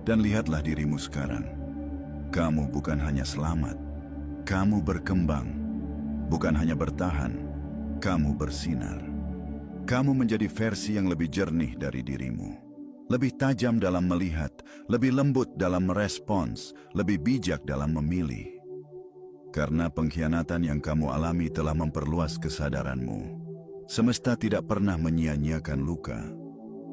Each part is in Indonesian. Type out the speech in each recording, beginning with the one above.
Dan lihatlah dirimu sekarang. Kamu bukan hanya selamat, kamu berkembang. Bukan hanya bertahan, kamu bersinar. Kamu menjadi versi yang lebih jernih dari dirimu. Lebih tajam dalam melihat, lebih lembut dalam merespons, lebih bijak dalam memilih. Karena pengkhianatan yang kamu alami telah memperluas kesadaranmu. Semesta tidak pernah menyia-nyiakan luka.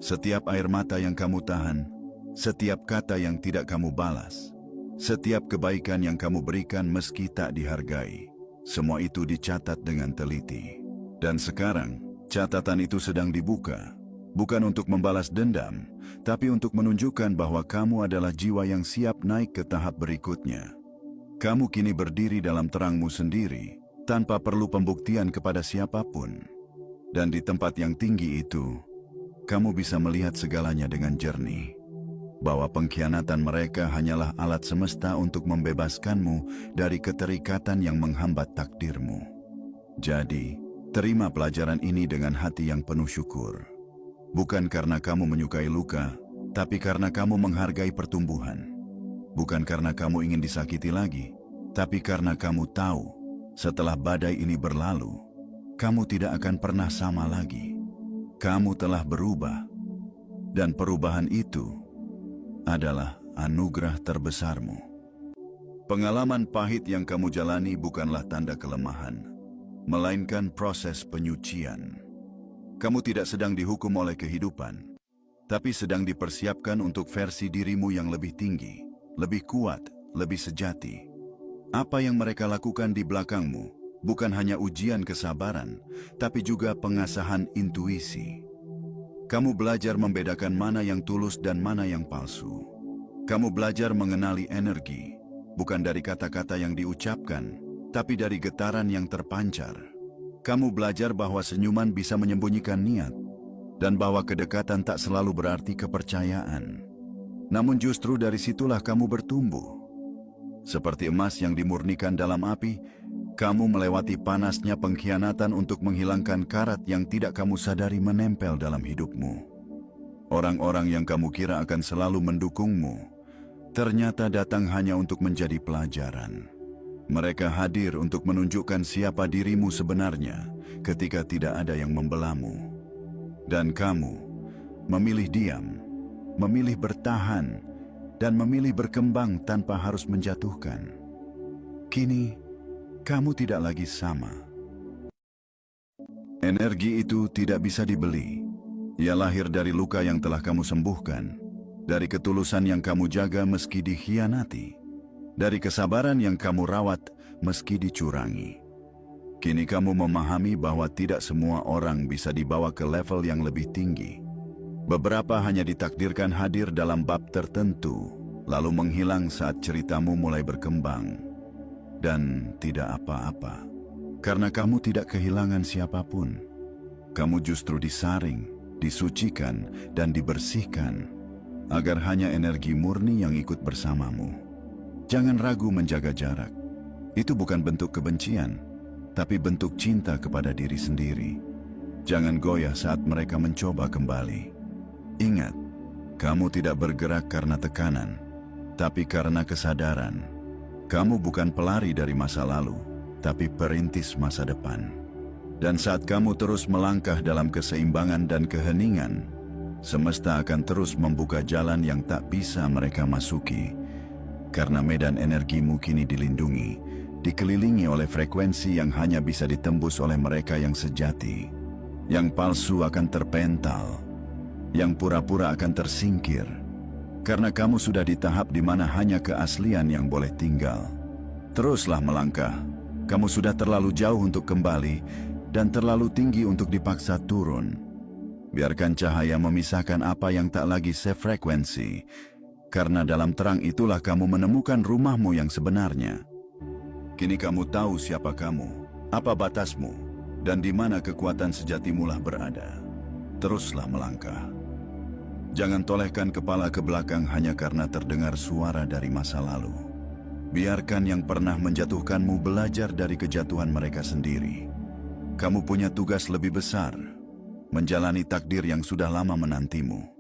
Setiap air mata yang kamu tahan, setiap kata yang tidak kamu balas, setiap kebaikan yang kamu berikan meski tak dihargai, semua itu dicatat dengan teliti. Dan sekarang, catatan itu sedang dibuka, bukan untuk membalas dendam, tapi untuk menunjukkan bahwa kamu adalah jiwa yang siap naik ke tahap berikutnya. Kamu kini berdiri dalam terangmu sendiri, tanpa perlu pembuktian kepada siapapun. Dan di tempat yang tinggi itu, kamu bisa melihat segalanya dengan jernih. Bahwa pengkhianatan mereka hanyalah alat semesta untuk membebaskanmu dari keterikatan yang menghambat takdirmu. Jadi, terima pelajaran ini dengan hati yang penuh syukur. Bukan karena kamu menyukai luka, tapi karena kamu menghargai pertumbuhan. Bukan karena kamu ingin disakiti lagi, tapi karena kamu tahu, setelah badai ini berlalu, kamu tidak akan pernah sama lagi. Kamu telah berubah, dan perubahan itu adalah anugerah terbesarmu. Pengalaman pahit yang kamu jalani bukanlah tanda kelemahan, melainkan proses penyucian. Kamu tidak sedang dihukum oleh kehidupan, tapi sedang dipersiapkan untuk versi dirimu yang lebih tinggi, lebih kuat, lebih sejati. Apa yang mereka lakukan di belakangmu bukan hanya ujian kesabaran, tapi juga pengasahan intuisi. Kamu belajar membedakan mana yang tulus dan mana yang palsu. Kamu belajar mengenali energi, bukan dari kata-kata yang diucapkan, tapi dari getaran yang terpancar. Kamu belajar bahwa senyuman bisa menyembunyikan niat, dan bahwa kedekatan tak selalu berarti kepercayaan. Namun justru dari situlah kamu bertumbuh. Seperti emas yang dimurnikan dalam api, kamu melewati panasnya pengkhianatan untuk menghilangkan karat yang tidak kamu sadari menempel dalam hidupmu. Orang-orang yang kamu kira akan selalu mendukungmu, ternyata datang hanya untuk menjadi pelajaran. Mereka hadir untuk menunjukkan siapa dirimu sebenarnya ketika tidak ada yang membelamu. Dan kamu memilih diam, memilih bertahan, dan memilih berkembang tanpa harus menjatuhkan. Kini, kamu tidak lagi sama. Energi itu tidak bisa dibeli. Ia lahir dari luka yang telah kamu sembuhkan, dari ketulusan yang kamu jaga meski dikhianati, dari kesabaran yang kamu rawat meski dicurangi. Kini kamu memahami bahwa tidak semua orang bisa dibawa ke level yang lebih tinggi. Beberapa hanya ditakdirkan hadir dalam bab tertentu, lalu menghilang saat ceritamu mulai berkembang. Dan tidak apa-apa, karena kamu tidak kehilangan siapapun. Kamu justru disaring, disucikan, dan dibersihkan, agar hanya energi murni yang ikut bersamamu. Jangan ragu menjaga jarak. Itu bukan bentuk kebencian, tapi bentuk cinta kepada diri sendiri. Jangan goyah saat mereka mencoba kembali. Ingat, kamu tidak bergerak karena tekanan, tapi karena kesadaran. Kamu bukan pelari dari masa lalu, tapi perintis masa depan. Dan saat kamu terus melangkah dalam keseimbangan dan keheningan, semesta akan terus membuka jalan yang tak bisa mereka masuki. Karena medan energimu kini dilindungi, dikelilingi oleh frekuensi yang hanya bisa ditembus oleh mereka yang sejati. Yang palsu akan terpental, yang pura-pura akan tersingkir, karena kamu sudah di tahap di mana hanya keaslian yang boleh tinggal. Teruslah melangkah, kamu sudah terlalu jauh untuk kembali, dan terlalu tinggi untuk dipaksa turun. Biarkan cahaya memisahkan apa yang tak lagi sefrekuensi, karena dalam terang itulah kamu menemukan rumahmu yang sebenarnya. Kini kamu tahu siapa kamu, apa batasmu, dan di mana kekuatan sejatimulah berada. Teruslah melangkah. Jangan tolehkan kepala ke belakang hanya karena terdengar suara dari masa lalu. Biarkan yang pernah menjatuhkanmu belajar dari kejatuhan mereka sendiri. Kamu punya tugas lebih besar, menjalani takdir yang sudah lama menantimu.